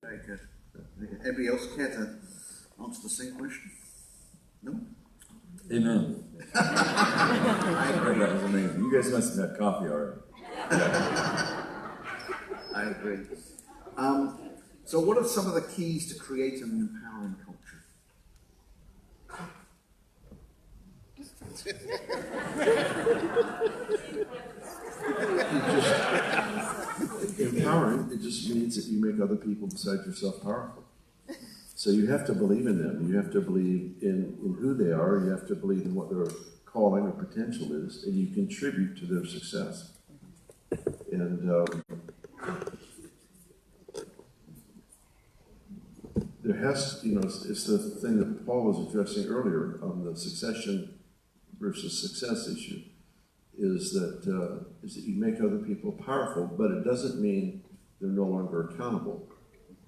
Very good. Anybody else care to answer the same question? No? Amen. I agree. That was amazing. You guys must have had coffee already. I agree. So what are some of the keys to create an empowering culture? Empowering, it just means that you make other people besides yourself powerful. So you have to believe in them. You have to believe in who they are. You have to believe in what their calling or potential is, and you contribute to their success. And there has, it's the thing that Paul was addressing earlier on the succession versus success issue, is that you make other people powerful, but it doesn't mean they're no longer accountable.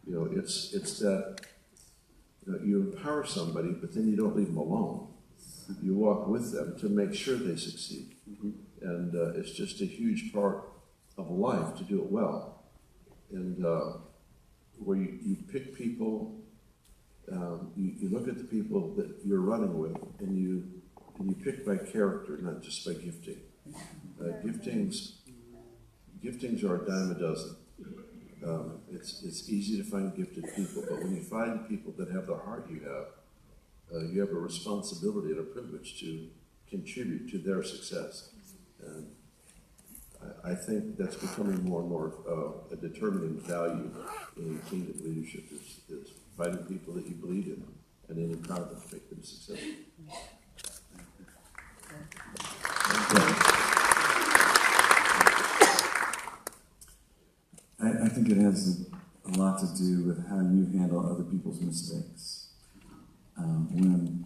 It's that you empower somebody, but then you don't leave them alone. You walk with them to make sure they succeed. And it's just a huge part of life to do it well. And where you pick people, you look at the people that you're running with, and you pick by character, not just by gifting. Giftings are a dime a dozen. It's easy to find gifted people, but when you find people that have the heart you have a responsibility and a privilege to contribute to their success. And I think that's becoming more and more a determining value in kingdom leadership is finding people that you believe in and then empower them to make them successful. I think it has a lot to do with how you handle other people's mistakes. When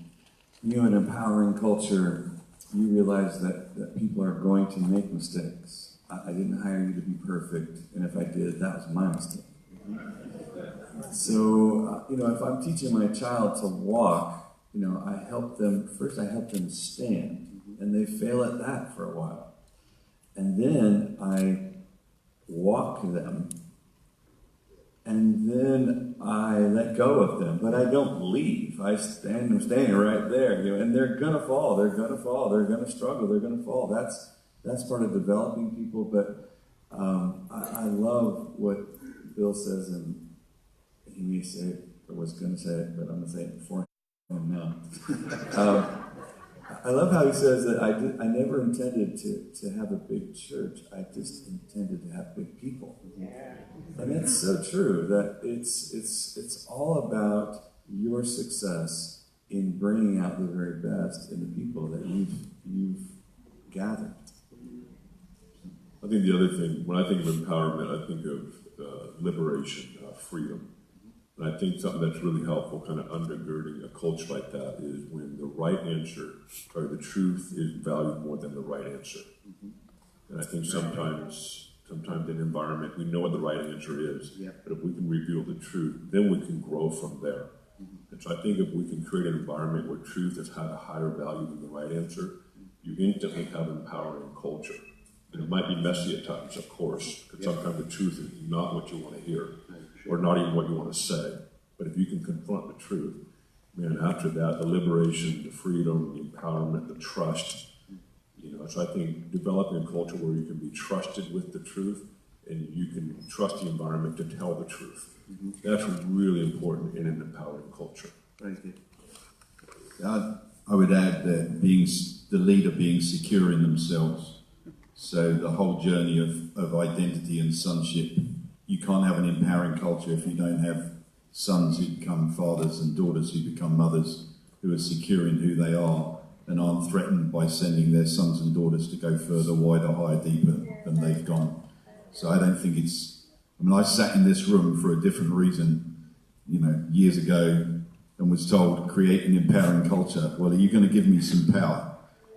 you're an empowering culture, you realize that people are going to make mistakes. I didn't hire you to be perfect, and if I did, that was my mistake. So, if I'm teaching my child to walk, I help them stand, and they fail at that for a while. And then I walk them, and then I let go of them, but I don't leave. I'm standing right there, and they're gonna fall, they're gonna struggle, they're gonna fall. That's part of developing people, but I love what Bill says, and he may say it, or was gonna say it, but I'm gonna say it before him now. I love how he says that I never intended to have a big church. I just intended to have big people. Yeah. And that's so true, that it's all about your success in bringing out the very best in the people that you've gathered. I think the other thing, when I think of empowerment, I think of liberation, freedom. And I think something that's really helpful, kind of undergirding a culture like that, is when the right answer, or the truth, is valued more than the right answer. And I think sometimes in an environment, we know what the right answer is, but if we can reveal the truth, then we can grow from there. And so I think if we can create an environment where truth has had a higher value than the right answer, you instantly have an empowering culture. And it might be messy at times, of course, because sometimes the truth is not what you want to hear, or not even what you want to say. But if you can confront the truth, man, after that, the liberation, the freedom, the empowerment, the trust, so I think developing a culture where you can be trusted with the truth and you can trust the environment to tell the truth. That's really important in an empowering culture. Very good. I would add that the leader being secure in themselves. So the whole journey of identity and sonship, you can't have an empowering culture if you don't have sons who become fathers and daughters who become mothers, who are secure in who they are and aren't threatened by sending their sons and daughters to go further, wider, higher, deeper than they've gone. So I don't think I sat in this room for a different reason, years ago, and was told, create an empowering culture. Well, are you going to give me some power?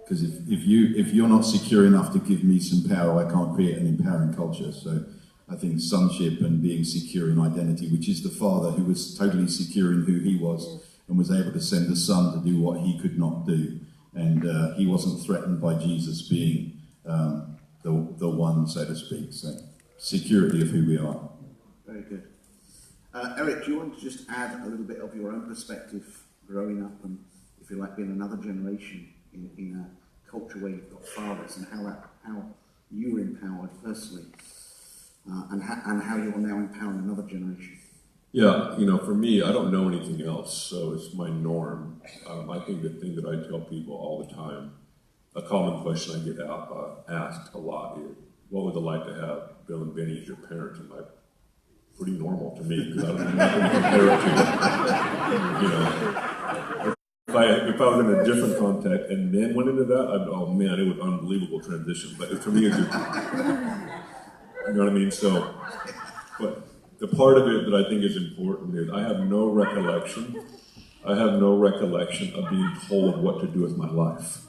Because if you're not secure enough to give me some power, I can't create an empowering culture. So I think sonship and being secure in identity, which is the father who was totally secure in who he was and was able to send a son to do what he could not do. And he wasn't threatened by Jesus being the one, so to speak. So security of who we are. Very good. Eric, do you want to just add a little bit of your own perspective growing up and, if you like, being another generation in a culture where you've got fathers and how you were empowered personally and how you're now empowering another generation? Yeah, you know, for me, I don't know anything else, so it's my norm. I think the thing that I tell people all the time, a common question I get asked a lot is, what would it like to have Bill and Benny as your parents? I'm like, pretty normal to me, because I don't have nothing to compare it to. You know, if I was in a different context and then went into that, oh man, it was an unbelievable transition. But for me, it's just, you know what I mean? So, but the part of it that I think is important is I have no recollection of being told what to do with my life.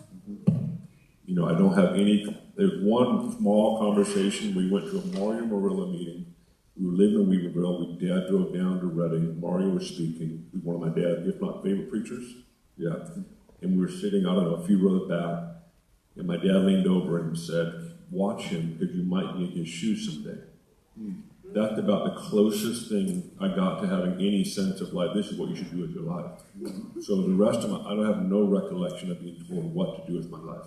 You know, I don't have any. There's one small conversation. We went to a Mario Murillo meeting. We were living in Weaverville. Dad drove down to Reading. Mario was speaking. He was one of my dad's, if not favorite preachers. Yeah. And we were sitting, I don't know, a few rows back. And my dad leaned over and said, watch him because you might need his shoes someday. That's about the closest thing I got to having any sense of like, this is what you should do with your life. So the rest of I don't have no recollection of being told what to do with my life.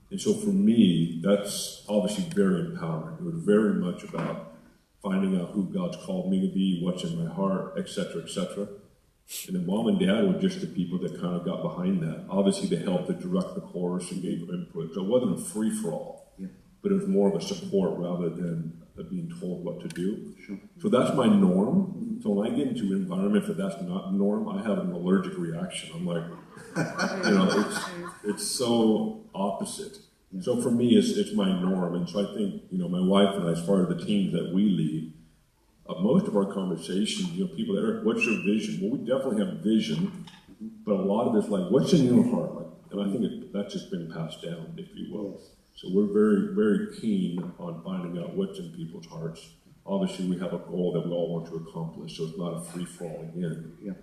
And so for me, that's obviously very empowering. It was very much about finding out who God's called me to be, what's in my heart, etc., etc. And then mom and dad were just the people that kind of got behind that. Obviously, they helped to direct the course and gave input. So it wasn't a free-for-all, but it was more of a support rather than being told what to do. Sure. So that's my norm. So when I get into an environment that's not norm, I have an allergic reaction. I'm like, you know, it's so opposite. So for me, it's my norm. And so I think, you know, my wife and I, as far as the teams that we lead, most of our conversations, you know, people that are, what's your vision? Well, we definitely have vision, but a lot of it's like, what's in your heart? Like, and I think that's just been passed down, if you will. So we're very, very keen on finding out what's in people's hearts. Obviously, we have a goal that we all want to accomplish, so it's not a free-for-all again. Yeah.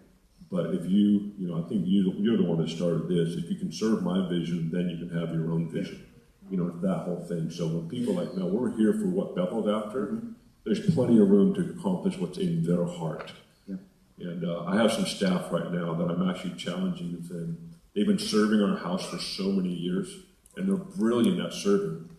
But if you know, I think you're the one that started this. If you can serve my vision, then you can have your own vision. You know, it's that whole thing. So when people are like, no, we're here for what Bethel's after, there's plenty of room to accomplish what's in their heart. Yeah. And I have some staff right now that I'm actually challenging and saying, they've been serving our house for so many years, and they're brilliant at serving.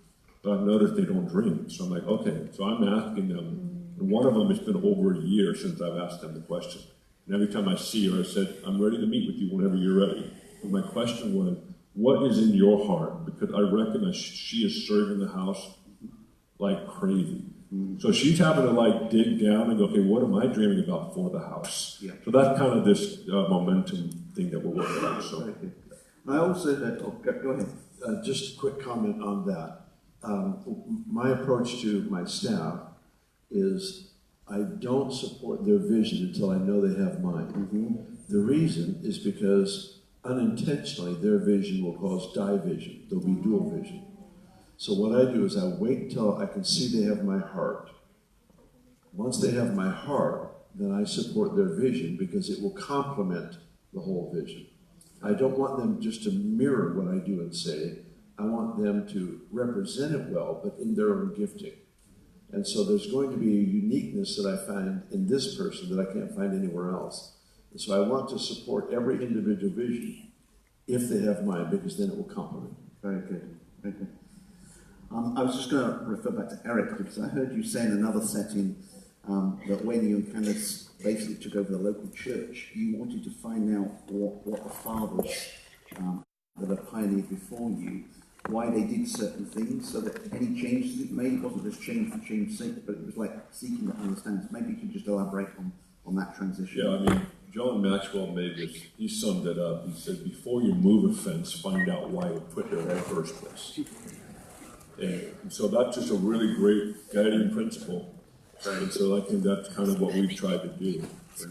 But I've noticed they don't drink. So I'm like, okay, so I'm asking them, and one of them, it's been over a year since I've asked them the question. And every time I see her, I said, I'm ready to meet with you whenever you're ready. And my question was, what is in your heart? Because I recognize she is serving the house like crazy. So she's having to like dig down and go, okay, what am I dreaming about for the house? Yeah. So that's kind of this momentum thing that we're working on. So I also, go ahead. Just a quick comment on that. My approach to my staff is I don't support their vision until I know they have mine. The reason is because unintentionally their vision will cause division. There'll be dual vision. So what I do is I wait until I can see they have my heart. Once they have my heart, then I support their vision because it will complement the whole vision. I don't want them just to mirror what I do and say. I want them to represent it well, but in their own gifting. And so there's going to be a uniqueness that I find in this person that I can't find anywhere else. And so I want to support every individual vision if they have mine, because then it will complement. Very good, very good. I was just going to refer back to Eric, because I heard you say in another setting that when you kind of basically took over the local church, you wanted to find out what the fathers that have pioneered before you, why they did certain things, so that any changes it made wasn't just change for change's sake, but it was like seeking to understand. So maybe you could just elaborate on that transition. yeah, I mean, John Maxwell made this, he summed it up. He said, before you move a fence, find out why it put there in the first place. And so that's just a really great guiding principle. And so I think that's kind of what we've tried to do.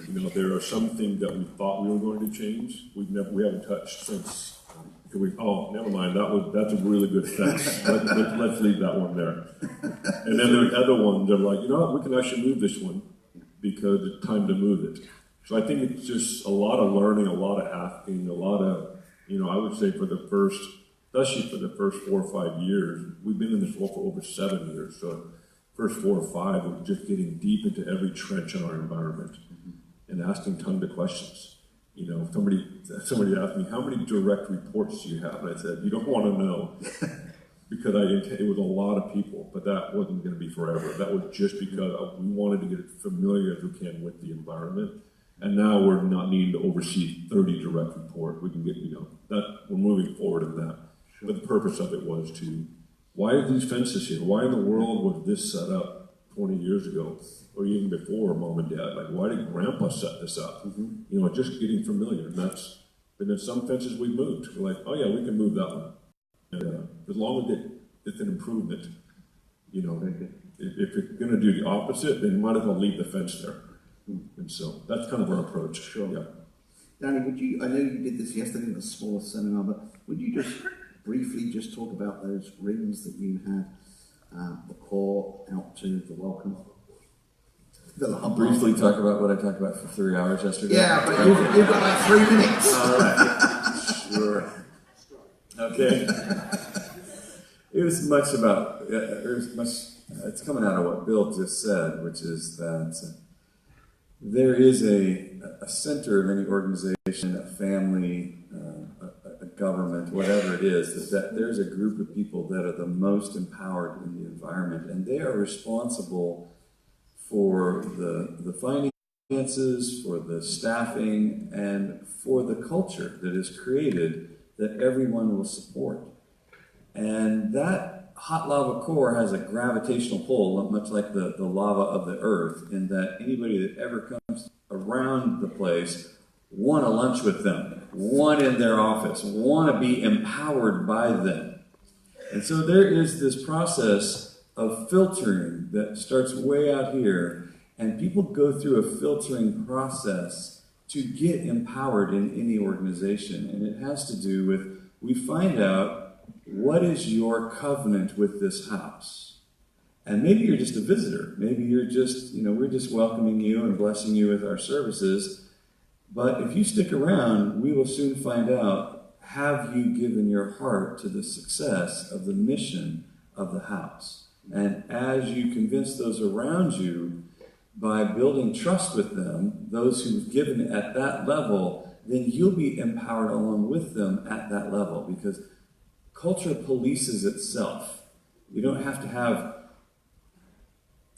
You know, there are some things that we thought we were going to change, we haven't touched since. Oh, never mind. That's a really good fence. Let's leave that one there. And then there's other ones that are like, you know what, we can actually move this one because it's time to move it. So I think it's just a lot of learning, a lot of asking, a lot of, you know, I would say especially for the first 4 or 5 years, we've been in this role for over 7 years. So first 4 or 5, we're just getting deep into every trench in our environment. asking tons of questions. You know, somebody asked me, how many direct reports do you have? And I said, you don't want to know. Because it was a lot of people, but that wasn't going to be forever. That was just because we wanted to get as familiar as we can with the environment. And now we're not needing to oversee 30 direct reports. We can get, that we're moving forward in that. Sure. But the purpose of it was to, why are these fences here? Why in the world was this set up 20 years ago, or even before Mom and Dad? Like, why did Grandpa set this up? Mm-hmm. Just getting familiar. And then some fences we moved. We're like, oh yeah, we can move that one. And, as long as it's an improvement, if you're going to do the opposite, then you might as well leave the fence there. And so that's kind of our approach. Sure. Yeah. Danny, I know you did this yesterday in a smaller seminar, but would you just briefly just talk about those rings that you had, the core out to the welcome? I'll briefly talk about what I talked about for 3 hours yesterday. Yeah, but you've got like 3 minutes. All right. Sure. Okay. It was much about, it's coming out of what Bill just said, which is that there is a center of any organization, a family, a government, whatever it is, that there's a group of people that are the most empowered in the environment, and they are responsible for the finances, for the staffing, and for the culture that is created that everyone will support. And that hot lava core has a gravitational pull, much like the lava of the earth, in that anybody that ever comes around the place want to lunch with them, want in their office, want to be empowered by them. And so there is this process of filtering that starts way out here, and people go through a filtering process to get empowered in any organization. And it has to do with, we find out, what is your covenant with this house? And maybe you're just a visitor. Maybe you're just, we're just welcoming you and blessing you with our services. But if you stick around, we will soon find out, have you given your heart to the success of the mission of the house? And as you convince those around you, by building trust with them, those who've given at that level, then you'll be empowered along with them at that level, because culture polices itself. You don't have to have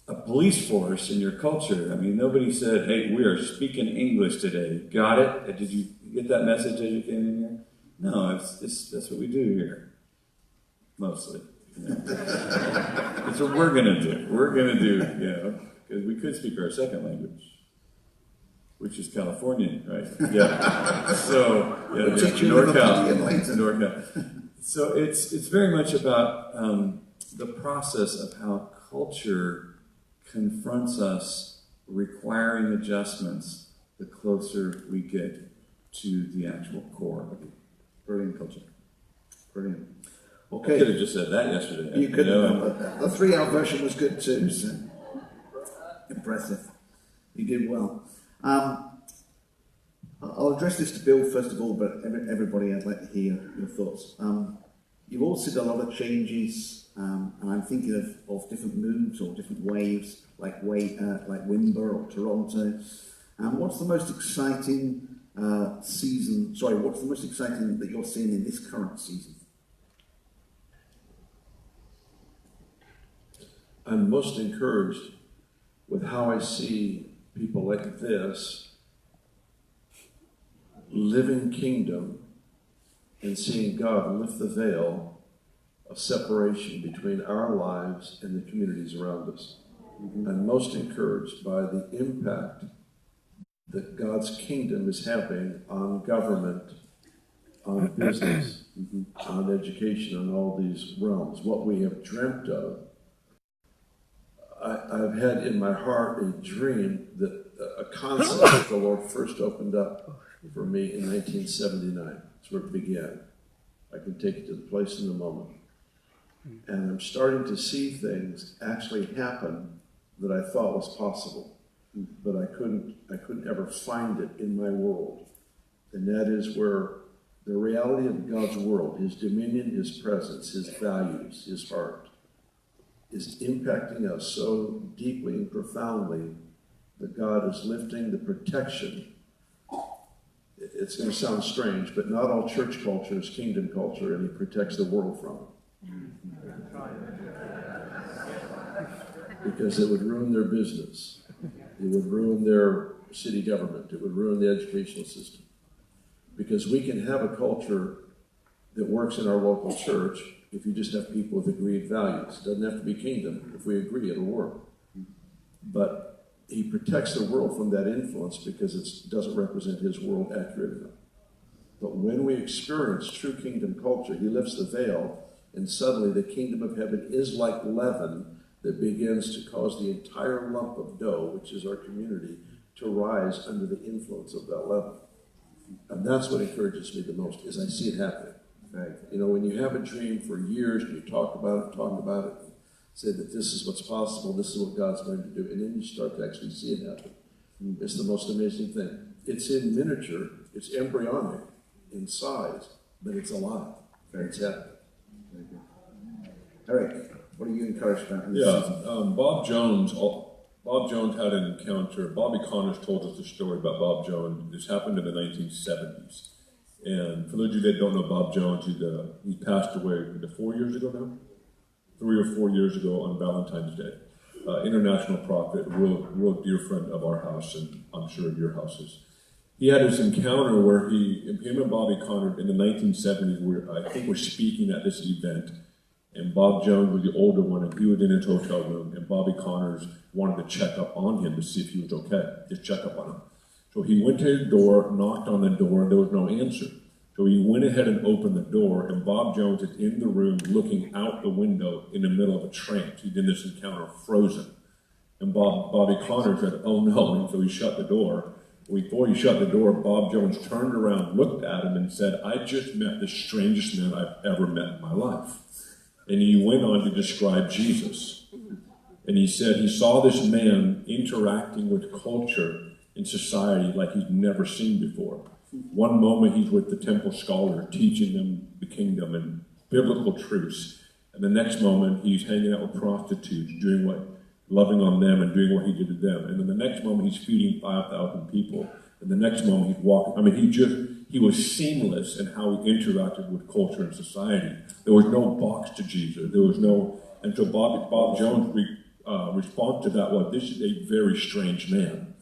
a police force in your culture. I mean, nobody said, hey, we are speaking English today. Got it? Did you get that message as you came in here? No, that's what we do here. Mostly. That's what we're going to do. We're going to do, because we could speak our second language, which is Californian, right? Yeah. So, NorCal. So it's very much about the process of how culture confronts us, requiring adjustments the closer we get to the actual core of it. Brilliant culture. Brilliant. Okay. I could have just said that yesterday. You could have, but the 3-hour version was good too, so impressive. You did well. I'll address this to Bill first of all, but everybody, I'd like to hear your thoughts. You've all seen a lot of changes, and I'm thinking of different moves or different waves, like Wimber or Toronto. What's the most exciting what's the most exciting that you're seeing in this current season? I'm most encouraged with how I see people like this living kingdom and seeing God lift the veil of separation between our lives and the communities around us. Mm-hmm. I'm most encouraged by the impact that God's kingdom is having on government, on business, on education, on all these realms. What we have dreamt of. I've had in my heart a dream, that a concept that the Lord first opened up for me in 1979. That's where it began. I can take you to the place in a moment. And I'm starting to see things actually happen that I thought was possible, but I couldn't ever find it in my world. And that is where the reality of God's world, His dominion, His presence, His values, His heart, is impacting us so deeply and profoundly that God is lifting the protection. It's going to sound strange, but not all church culture is kingdom culture, and he protects the world from it. Because it would ruin their business. It would ruin their city government. It would ruin the educational system. Because we can have a culture that works in our local church if you just have people with agreed values. It doesn't have to be kingdom. If we agree, it'll work. But he protects the world from that influence because it doesn't represent his world accurately enough. But when we experience true kingdom culture, he lifts the veil, and suddenly the kingdom of heaven is like leaven that begins to cause the entire lump of dough, which is our community, to rise under the influence of that leaven. And that's what encourages me the most, is I see it happening. Right. You know, when you have a dream for years and you talk about it, say that this is what's possible, this is what God's going to do, and then you start to actually see it happen. It's the most amazing thing. It's in miniature, it's embryonic in size, but it's alive. It's happening. Very good. Eric, what are you encouraged about in this season? Bob Jones had an encounter. Bobby Connors told us the story about Bob Jones. This happened in the 1970s. And for those of you that don't know Bob Jones, he passed away 4 years ago now? 3 or 4 years ago on Valentine's Day. International prophet, real dear friend of our house, and I'm sure of your houses. He had this encounter where him and Bobby Connors in the 1970s, I think were speaking at this event. And Bob Jones was the older one, and he was in his hotel room, and Bobby Connors wanted to check up on him to see if he was okay, just check up on him. So he went to his door, knocked on the door, and there was no answer. So he went ahead and opened the door, and Bob Jones is in the room looking out the window in the middle of a trance. He's in this encounter frozen. And Bobby Connors said, "Oh no," and so he shut the door. Before he shut the door, Bob Jones turned around, looked at him, and said, "I just met the strangest man I've ever met in my life." And he went on to describe Jesus. And he said he saw this man interacting with culture in society like he'd never seen before. One moment he's with the temple scholars, teaching them the kingdom and biblical truths. And the next moment he's hanging out with prostitutes, loving on them and doing what he did to them. And then the next moment he's feeding 5,000 people. And the next moment he's walking. He was seamless in how he interacted with culture and society. There was no box to Jesus. There was no, and so Bob Jones' response to that was, "This is a very strange man."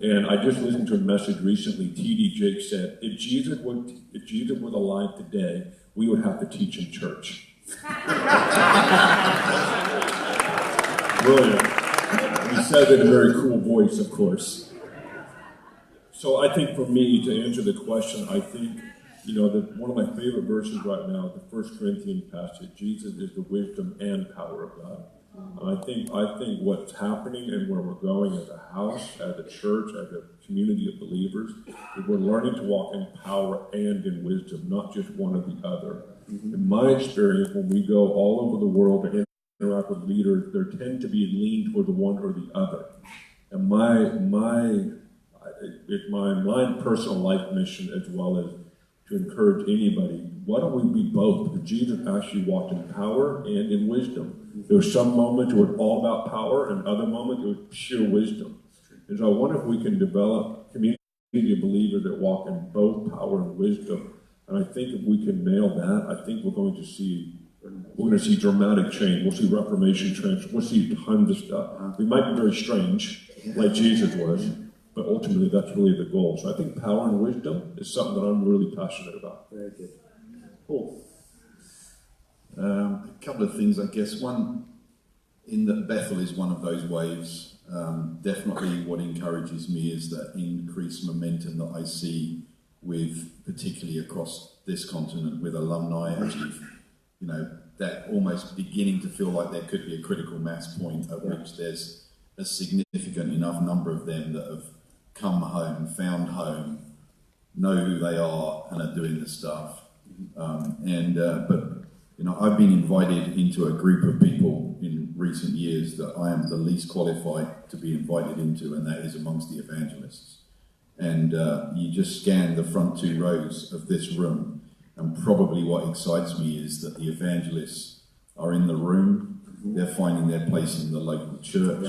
And I just listened to a message recently. T.D. Jakes said, if Jesus was alive today, we would have to teach him church. Brilliant. He said it in a very cool voice, of course. So I think for me, to answer the question, I think, one of my favorite verses right now, the 1 Corinthians passage, Jesus is the wisdom and power of God. And I think what's happening and where we're going as a house, as a church, as a community of believers, is we're learning to walk in power and in wisdom, not just one or the other. In my experience, when we go all over the world and interact with leaders, there tend to be a lean toward the one or the other. And it's my personal life mission, as well as to encourage anybody, why don't we be both? Because Jesus actually walked in power and in wisdom. There were some moments it was all about power, and other moments it was pure wisdom. And so I wonder if we can develop a community of believers that walk in both power and wisdom. And I think if we can nail that, I think we're going to see dramatic change. We'll see reformation trends. We'll see tons of stuff. We might be very strange, like Jesus was, but ultimately that's really the goal. So I think power and wisdom is something that I'm really passionate about. Very good. Paul? A couple of things, I guess. One, in that Bethel is one of those waves. Definitely what encourages me is that increased momentum that I see particularly across this continent with alumni actually, that almost beginning to feel like there could be a critical mass point at which there's a significant enough number of them that have come home, found home, know who they are, and are doing the stuff. But I've been invited into a group of people in recent years that I am the least qualified to be invited into, and that is amongst the evangelists. And you just scan the front 2 rows of this room, and probably what excites me is that the evangelists are in the room. They're finding their place in the local church.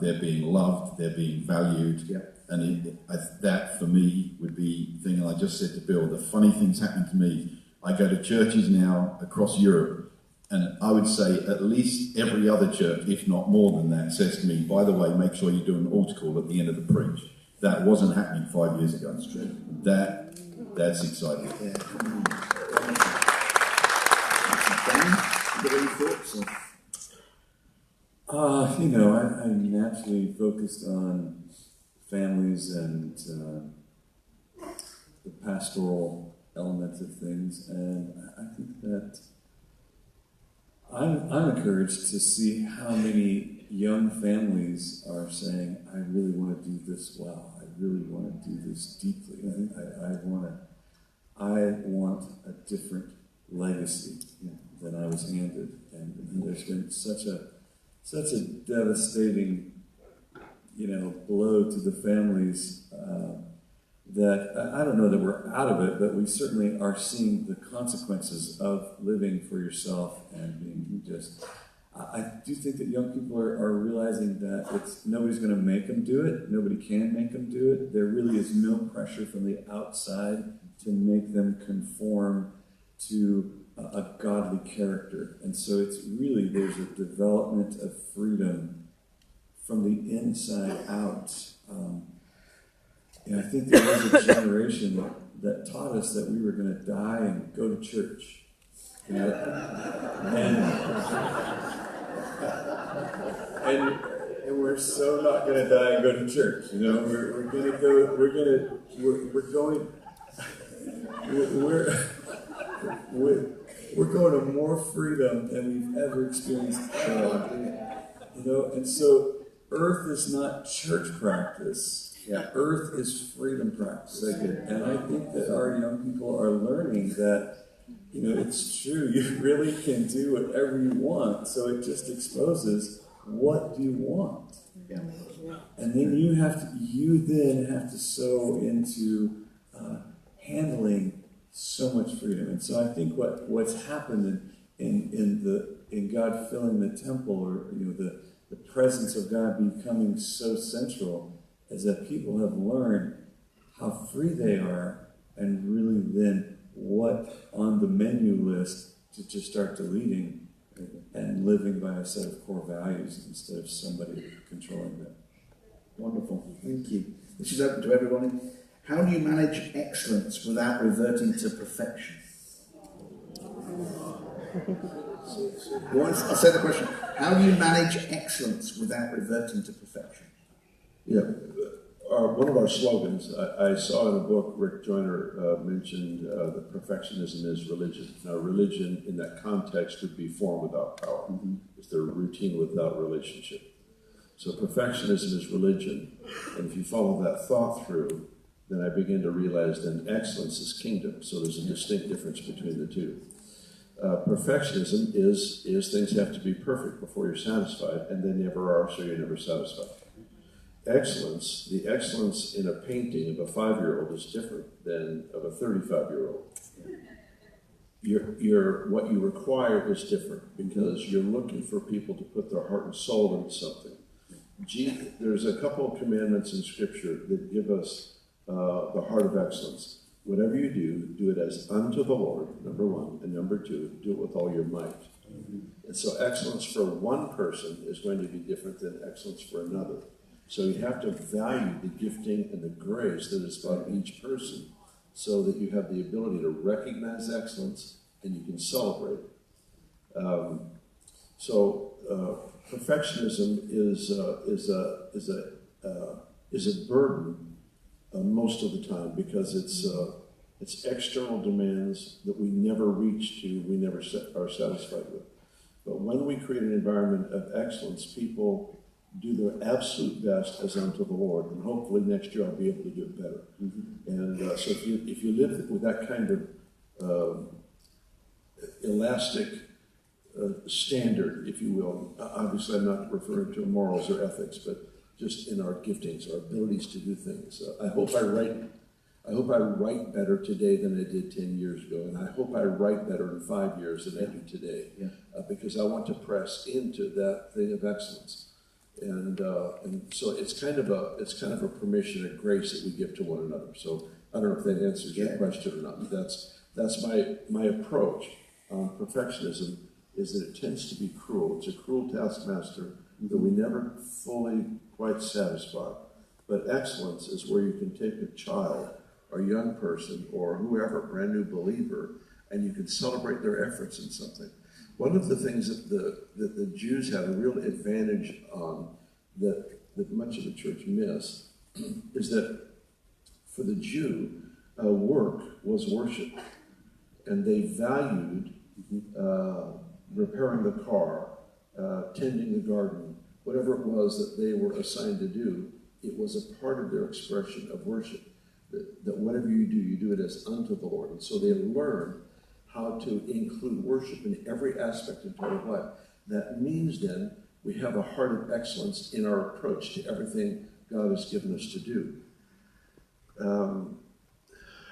they're being loved, they're being valued. Yeah. And that, for me, would be the thing I just said to Bill. The funny thing's happening to me. I go to churches now across Europe, and I would say at least every other church, if not more than that, says to me, by the way, make sure you do an altar call at the end of the preach. That wasn't happening 5 years ago. That's true. That's exciting. Yeah. Dan, you got any thoughts? I'm naturally focused on families and the pastoral element of things, and I think that I'm encouraged to see how many young families are saying, I really want to do this well. I really want to do this deeply. I want a different legacy than I was handed. And there's been such a devastating, blow to the families that I don't know that we're out of it, but we certainly are seeing the consequences of living for yourself and being just. I do think that young people are realizing that nobody's going to make them do it. Nobody can make them do it. There really is no pressure from the outside to make them conform to a godly character. And so there's a development of freedom from the inside out. I think there was a generation that taught us that we were going to die and go to church. And we're so not going to die and go to church. We're going to go. We're going to more freedom than we've ever experienced. And so earth is not church practice. Yeah. Earth is freedom practice. And I think that our young people are learning that, it's true, you really can do whatever you want. So it just exposes what do you want. Yeah. And then you then have to sow into handling so much freedom. And so I think what's happened in God filling the temple, or the presence of God becoming so central, is that people have learned how free they are, and really then what on the menu list to just start deleting and living by a set of core values instead of somebody controlling them. Wonderful, thank you. This is open to everyone. How do you manage excellence without reverting to perfection? I'll say the question. How do you manage excellence without reverting to perfection? Yeah. One of our slogans, I saw in a book, Rick Joyner mentioned that perfectionism is religion. Now, religion in that context would be form without power. Mm-hmm. It's their routine without relationship. So perfectionism is religion. And if you follow that thought through, then I begin to realize then excellence is kingdom. So there's a distinct difference between the two. Perfectionism is things have to be perfect before you're satisfied, and they never are, so you're never satisfied. Excellence, the excellence in a painting of a 5-year-old is different than of a 35-year-old. What you require is different, because you're looking for people to put their heart and soul into something. There's a couple of commandments in Scripture that give us the heart of excellence. Whatever you do it as unto the Lord, number one, and number two, do it with all your might. Mm-hmm. And so excellence for one person is going to be different than excellence for another. So you have to value the gifting and the grace that is about each person, so that you have the ability to recognize excellence and you can celebrate. Perfectionism is a burden most of the time, because it's external demands that we never reach to, we never are satisfied with. But when we create an environment of excellence, people do their absolute best as unto the Lord, and hopefully next year I'll be able to do it better. Mm-hmm. And so if you live with that kind of elastic standard, if you will, obviously I'm not referring to morals or ethics, but just in our giftings, our abilities to do things. I hope I write better today than I did 10 years ago, and I hope I write better in 5 years than I do today, because I want to press into that thing of excellence. And so it's kind of a permission and grace that we give to one another. So I don't know if that answers your question or not, but that's my approach on perfectionism, is that it tends to be cruel. It's a cruel taskmaster that we never fully quite satisfy. But excellence is where you can take a child or a young person or whoever, brand new believer, and you can celebrate their efforts in something. One of the things that the Jews had a real advantage on that much of the church missed is that for the Jew, work was worship. And they valued repairing the car, tending the garden, whatever it was that they were assigned to do. It was a part of their expression of worship. That whatever you do it as unto the Lord. And so they learned how to include worship in every aspect of part of life. That means then we have a heart of excellence in our approach to everything God has given us to do.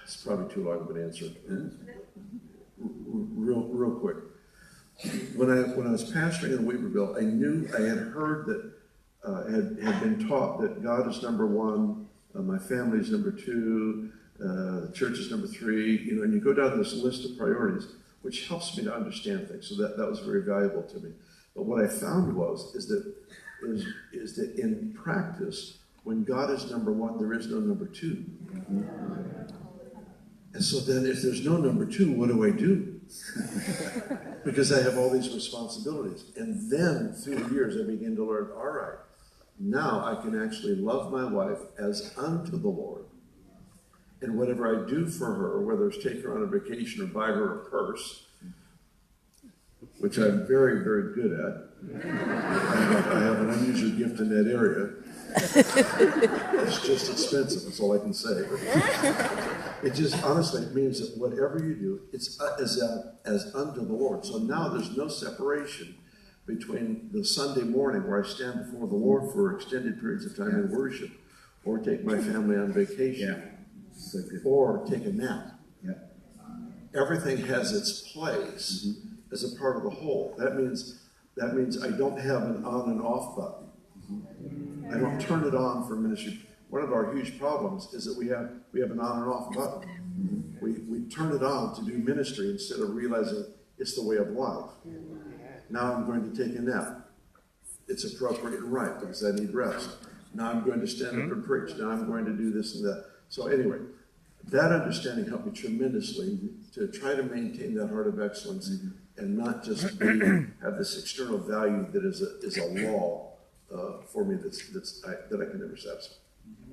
It's probably too long of an answer. Real quick. When I was pastoring in Weaverville, I knew I had heard that had been taught that God is number one, my family is number two, the church is number three, and you go down this list of priorities, which helps me to understand things. So that was very valuable to me. But what I found is that in practice, when God is number one, there is no number two. And so then if there's no number two, what do I do? Because I have all these responsibilities. And then through the years, I begin to learn, all right, now I can actually love my wife as unto the Lord. And whatever I do for her, whether it's take her on a vacation or buy her a purse, which I'm very, very good at. I have an unusual gift in that area. It's just expensive, that's all I can say. It just, honestly, it means that whatever you do, it's as unto the Lord. So now there's no separation between the Sunday morning where I stand before the Lord for extended periods of time in worship, or take my family on vacation, or take a nap. Everything has its place as a part of the whole. That means I don't have an on and off button. I don't turn it on for ministry. One of our huge problems is that we have an on and off button. We turn it on to do ministry instead of realizing it's the way of life. Now I'm going to take a nap. It's appropriate and right because I need rest. Now I'm going to stand up and preach. Now I'm going to do this and that. So anyway, that understanding helped me tremendously to try to maintain that heart of excellence and not just have this external value that is a law for me that I can never satisfy.